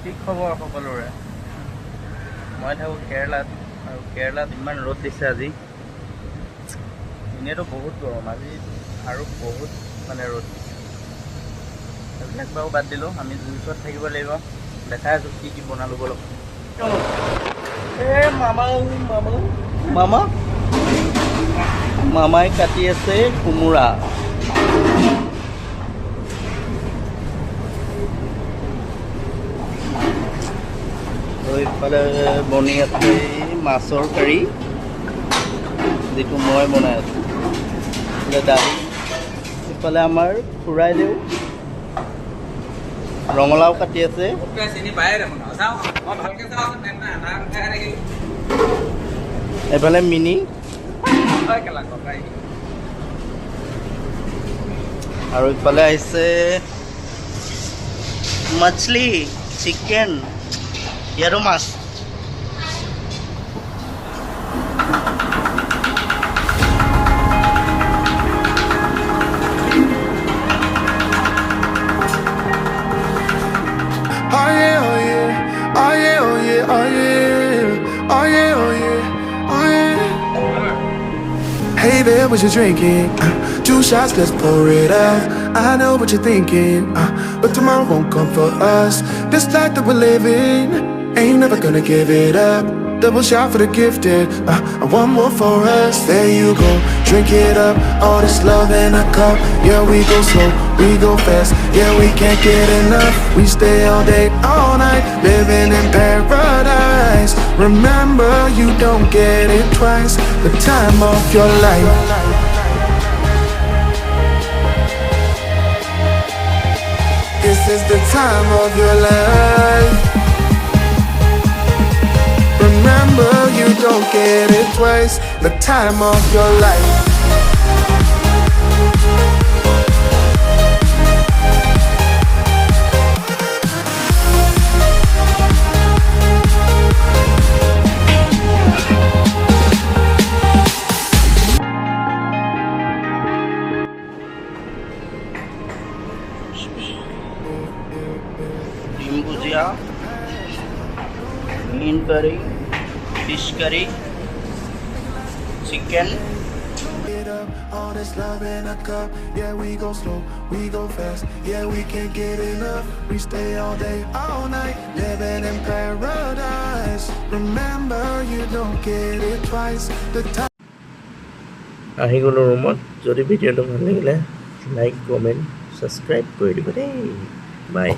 কি খবৰ সকলোৰে মই থাকোঁ কেৰেলাত আৰু কেৰেলাত ইমান ৰ'দ দিছে আজি এনেইতো বহুত গৰম আজি আৰু বহুত মানে ৰ'দ দিছে এইবিলাক বাৰু বাদ দিলোঁ আমি জুইৰ ওচৰত থাকিব লাগিব দেখাই আছোঁ কি বনালোঁ বলক মামাই কাটি আছে কোমোৰা এইফালে বনি আছে মাছৰ কাৰী যিটো মই বনাই আছোঁ এইফালে দালি এইফালে আমাৰ খুৰাই দেউ ৰঙালাও কাটি আছে এইফালে মিনি আৰু ইফালে আহিছে মাছলি চিকেন ইয়াৰো মাছ Hey there, what you drinking? 2 shots, let's pour it out. I know what you're thinking, but tomorrow won't come for us. This life that we're living, ain't never gonna give it up. Double shot for the gifted, and one more for us. There you go, drink it up. All this love in a cup. Yeah, we go slow, we go fast. Yeah, we can't get enough. We stay all day, all night, living in paradise. Remember, you don't get it twice. The time of your life. This is the time of your life. Remember, you don't get it twice. The time of your life. ডিম ভুজিয়া green curry fish curry chicken All this love in a cup. Yeah, we go slow, we go fast. Yeah, we can't get enough. We stay all day, all night, living in paradise. Remember, you don't get it twice. The time. আহি গ'লো ৰুমত যদি ভিডিঅ'টো ভাল লাগিলে like comment subscribe কৰি দিব দেই বাই